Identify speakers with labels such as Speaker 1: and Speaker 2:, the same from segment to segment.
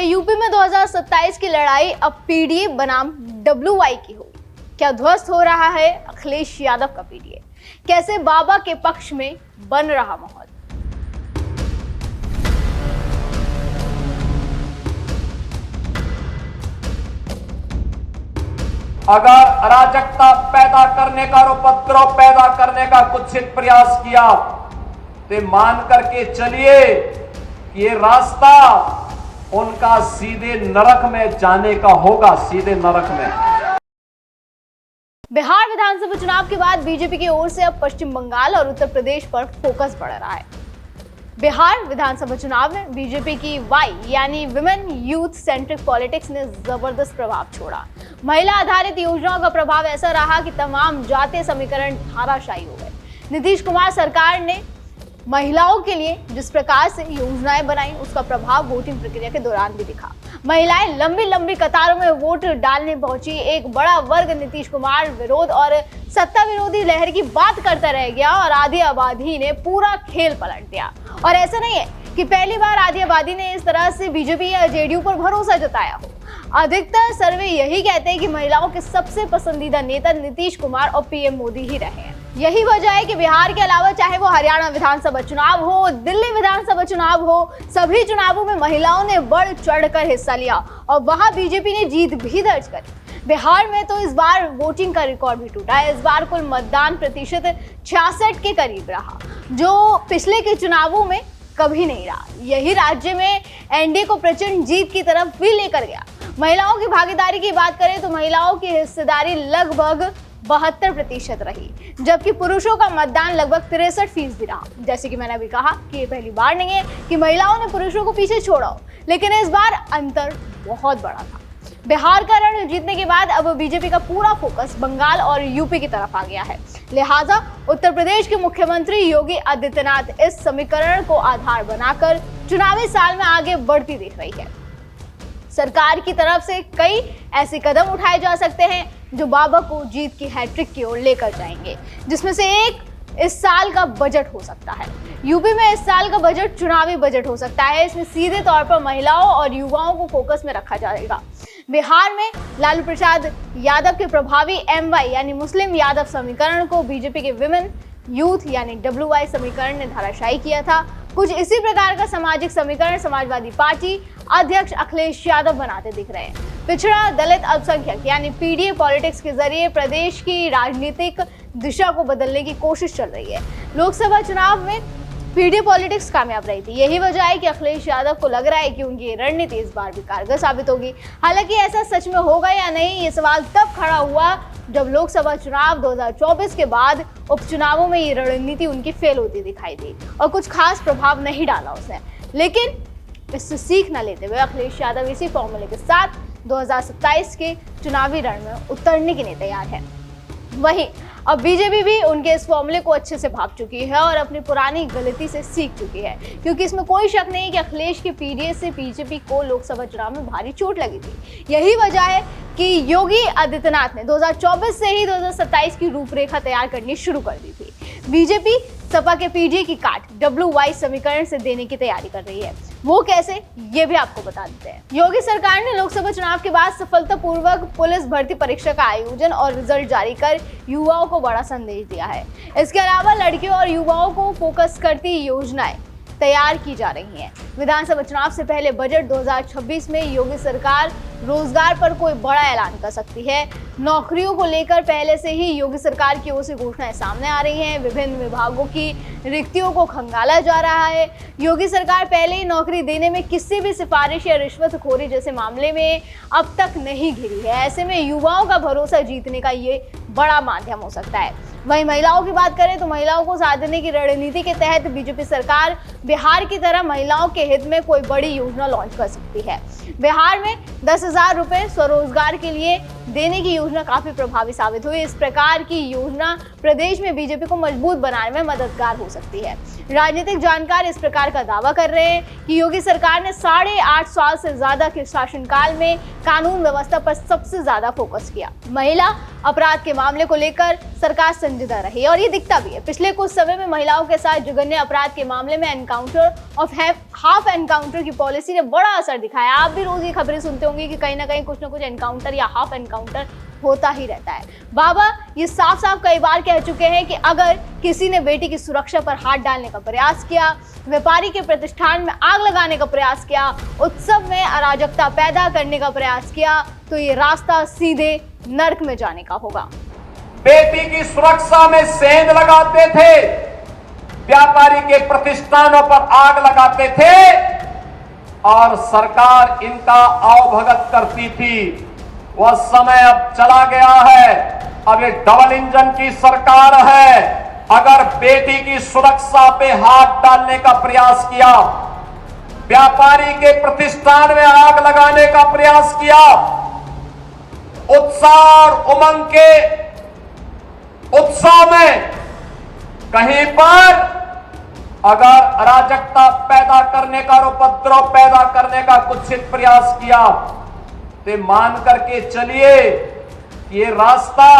Speaker 1: UP में 2027 की लड़ाई अब पीडीए बनाम डब्ल्यूआई की होगी। क्या ध्वस्त हो रहा है अखिलेश यादव का पीडीए? कैसे बाबा के पक्ष में बन रहा माहौल?
Speaker 2: अगर अराजकता पैदा करने का और उपद्रव पैदा करने का कुत्सित प्रयास किया तो मान करके चलिए कि ये रास्ता उनका सीधे नरक में जाने का होगा, सीधे नरक में।
Speaker 1: बिहार विधानसभा चुनाव के बाद बीजेपी की ओर से अब पश्चिम बंगाल और उत्तर प्रदेश पर फोकस बढ़ रहा है। बिहार विधानसभा चुनाव में बीजेपी की वाई यानी विमेन यूथ सेंट्रिक पॉलिटिक्स ने जबरदस्त प्रभाव छोड़ा। महिला आधारित योजनाओं का प्रभाव ऐसा रहा कि तमाम जातीय समीकरण धाराशायी हो गए। नीतीश कुमार सरकार ने महिलाओं के लिए जिस प्रकार से योजनाएं बनाई, उसका प्रभाव वोटिंग प्रक्रिया के दौरान भी दिखा। महिलाएं लंबी लंबी कतारों में वोट डालने पहुंची। एक बड़ा वर्ग नीतीश कुमार विरोध और सत्ता विरोधी लहर की बात करता रह गया और आधी आबादी ने पूरा खेल पलट दिया। और ऐसा नहीं है कि पहली बार आधी आबादी ने इस तरह से बीजेपी या जेडीयू पर भरोसा जताया हो। अधिकतर सर्वे यही कहते हैं कि महिलाओं के सबसे पसंदीदा नेता नीतीश कुमार और पीएम मोदी ही रहे हैं। यही वजह है कि बिहार के अलावा चाहे वो हरियाणा विधानसभा चुनाव हो, दिल्ली विधानसभा चुनाव हो, सभी चुनावों में महिलाओं ने बढ़ चढ़कर हिस्सा लिया और वहां बीजेपी ने जीत भी दर्ज करी। बिहार में तो इस बार वोटिंग का रिकॉर्ड भी टूटा है। इस बार कुल मतदान प्रतिशत 66 के करीब रहा, जो पिछले के चुनावों में कभी नहीं रहा। यही राज्य में एनडीए को प्रचंड जीत की तरफ भी लेकर गया। महिलाओं की भागीदारी की बात करें तो महिलाओं की हिस्सेदारी लगभग 72% रही, जबकि पुरुषों का मतदान लगभग 63% रहा। जैसे कि मैंने अभी कहा कि ये पहली बार नहीं है कि महिलाओं ने पुरुषों को पीछे छोड़ा हो, लेकिन इस बार अंतर बहुत बड़ा था। बिहार का रण जीतने के बाद अब बीजेपी का पूरा फोकस बंगाल और यूपी की तरफ आ गया है। लिहाजा उत्तर प्रदेश के मुख्यमंत्री योगी आदित्यनाथ इस समीकरण को आधार बनाकर चुनावी साल में आगे बढ़ती दिख रही है। सरकार की तरफ से कई ऐसे कदम उठाए जा सकते हैं जो बाबा को जीत की हैट्रिक की ओर लेकर जाएंगे, जिसमें से एक इस साल का बजट हो सकता है। यूपी में इस साल का बजट चुनावी बजट हो सकता है। इसमें सीधे तौर पर महिलाओं और युवाओं को फोकस में रखा जाएगा। बिहार में लालू प्रसाद यादव के प्रभावी एमवाई यानी मुस्लिम यादव समीकरण को बीजेपी के विमेन यूथ यानी डब्ल्यूआई समीकरण ने धाराशायी किया था। कुछ इसी प्रकार का सामाजिक समीकरण समाजवादी पार्टी अध्यक्ष अखिलेश यादव बनाते दिख रहे हैं। पिछड़ा दलित अल्पसंख्यक यानी पीडीए पॉलिटिक्स के जरिए प्रदेश की राजनीतिक दिशा को बदलने की कोशिश चल रही है। लोकसभा चुनाव में पीडीए पॉलिटिक्स कामयाब रही थी। यही वजह है कि अखिलेश यादव को लग रहा है कि उनकी रणनीति इस बार भी कारगर साबित होगी। हालांकि ऐसा सच में होगा या नहीं, ये सवाल तब खड़ा हुआ जब लोकसभा चुनाव 2024 के बाद उपचुनावों में ये रणनीति उनकी फेल होती दिखाई दी और कुछ खास प्रभाव नहीं डाला उसने। लेकिन इससे सीख न लेते हुए अखिलेश यादव इसी फॉर्मूले के साथ 2027 के चुनावी रण में उतरने के लिए तैयार है। वहीं अब बीजेपी भी उनके इस फॉर्मूले को अच्छे से भांप चुकी है और अपनी पुरानी गलती से सीख चुकी है, क्योंकि इसमें कोई शक नहीं कि अखिलेश के पीडीए से बीजेपी को लोकसभा चुनाव में भारी चोट लगी थी। यही वजह है कि योगी आदित्यनाथ ने 2024 से ही 2027 की रूपरेखा तैयार करनी शुरू कर दी थी। बीजेपी सपा के पीडीए की काट डब्ल्यूवाई समीकरण से देने की तैयारी कर रही है। वो कैसे, ये भी आपको बता देते हैं। योगी सरकार ने लोकसभा चुनाव के बाद सफलतापूर्वक पुलिस भर्ती परीक्षा का आयोजन और रिजल्ट जारी कर युवाओं को बड़ा संदेश दिया है। इसके अलावा लड़कियों और युवाओं को फोकस करती योजनाएं तैयार की जा रही हैं। विधानसभा चुनाव से पहले बजट 2026 में योगी सरकार रोजगार पर कोई बड़ा ऐलान कर सकती है। नौकरियों को लेकर पहले से ही योगी सरकार की ओर से घोषणाएं सामने आ रही हैं। विभिन्न विभागों की रिक्तियों को खंगाला जा रहा है। योगी सरकार पहले ही नौकरी देने में किसी भी सिफारिश या रिश्वतखोरी जैसे मामले में अब तक नहीं घिरी है। ऐसे में युवाओं का भरोसा जीतने का ये बड़ा माध्यम हो सकता है। वहीं महिलाओं की बात करें तो महिलाओं को साथ देने की रणनीति के तहत बीजेपी सरकार बिहार की तरह महिलाओं के हित में कोई बड़ी योजना लॉन्च कर सकती है। बिहार में 10,000 रुपए स्वरोजगार के लिए देने की योजना काफी प्रभावी साबित हुई। इस प्रकार की योजना प्रदेश में बीजेपी को मजबूत बनाने में मददगार हो सकती है। राजनीतिक जानकार इस प्रकार का दावा कर रहे हैं कि योगी सरकार ने 8.5 साल से ज्यादा के शासनकाल में कानून व्यवस्था पर सबसे ज्यादा फोकस किया। महिला अपराध के मामले को लेकर सरकार संजीदा रही और ये दिखता भी है। पिछले कुछ समय में महिलाओं के साथ जघन्य अपराध के मामले में एनकाउंटर और हाफ एनकाउंटर की पॉलिसी ने बड़ा असर दिखाया। आप भी रोज ये खबरें सुनते होंगे कि कहीं ना कहीं कुछ ना कुछ एनकाउंटर या हाफ एनकाउंटर होता ही रहता है। बाबा ये साफ साफ कई बार कह चुके हैं कि अगर किसी ने बेटी की सुरक्षा पर हाथ डालने का प्रयास किया, व्यापारी के प्रतिष्ठान में आग लगाने का प्रयास किया, उत्सव में अराजकता पैदा करने का प्रयास किया, तो ये रास्ता सीधे नर्क में जाने का होगा।
Speaker 2: बेटी की सुरक्षा में सेंध लगाते थे, व्यापारी के प्रतिष्ठानों पर आग लगाते थे और सरकार इनका अवभगत करती थी। वह समय अब चला गया है। अब ये डबल इंजन की सरकार है। अगर बेटी की सुरक्षा पे हाथ डालने का प्रयास किया, व्यापारी के प्रतिष्ठान में आग लगाने का प्रयास किया, उत्साह और उमंग के उत्सव में कहीं पर अगर अराजकता पैदा करने का और उपद्रव पैदा करने का कुत्सित प्रयास किया, तो मान करके चलिए कि ये रास्ता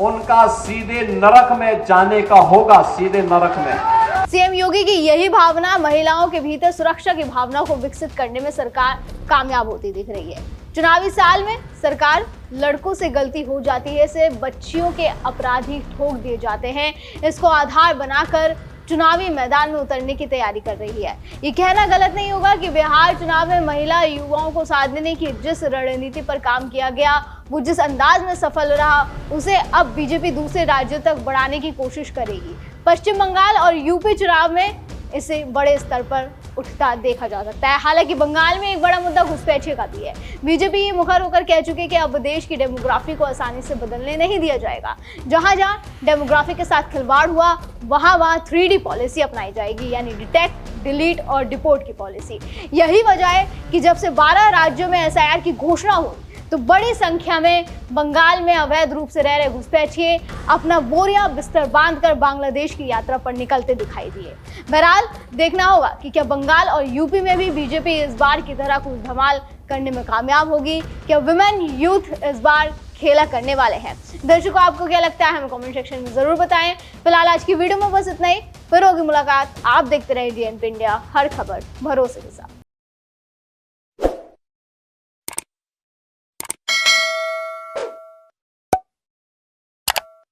Speaker 2: उनका सीधे नरक में जाने का होगा, सीधे नरक में।
Speaker 1: सीएम योगी की यही भावना महिलाओं के भीतर सुरक्षा की भावना को विकसित करने में सरकार कामयाब होती दिख रही है। चुनावी साल में सरकार लड़कों से गलती हो जाती है से बच्चियों के अपराधी ठोक दिए जाते हैं, इसको आधार बनाकर चुनावी मैदान में उतरने की तैयारी कर रही है। ये कहना गलत नहीं होगा कि बिहार चुनाव में महिला युवाओं को साथ देने की जिस रणनीति पर काम किया गया, वो जिस अंदाज में सफल रहा, उसे अब बीजेपी दूसरे राज्यों तक बढ़ाने की कोशिश करेगी। पश्चिम बंगाल और यूपी चुनाव में इसे बड़े स्तर पर उठता देखा जा सकता है। हालांकि बंगाल में एक बड़ा मुद्दा घुसपैठिए का भी है। बीजेपी ये मुखर होकर कह चुके कि अब देश की डेमोग्राफी को आसानी से बदलने नहीं दिया जाएगा। जहां जहां डेमोग्राफी के साथ खिलवाड़ हुआ, वहां 3D पॉलिसी अपनाई जाएगी, यानी डिटेक्ट, डिलीट और डिपोर्ट की पॉलिसी। यही वजह है कि जब से 12 राज्यों में SIR की घोषणा हुई, तो बड़ी संख्या में बंगाल में अवैध रूप से रह रहे घुसपैठिए अपना बोरिया बिस्तर बांधकर बांग्लादेश की यात्रा पर निकलते दिखाई दिए। बहरहाल देखना होगा कि क्या बंगाल और यूपी में भी बीजेपी इस बार की तरह कुछ धमाल करने में कामयाब होगी। क्या विमेन यूथ इस बार खेला करने वाले हैं? दर्शकों, आपको क्या लगता है हमें कमेंट सेक्शन में जरूर बताएं। फिलहाल आज की वीडियो में बस इतना ही, फिर होगी मुलाकात। आप देखते रहिए DNP इंडिया, हर खबर भरोसे के साथ।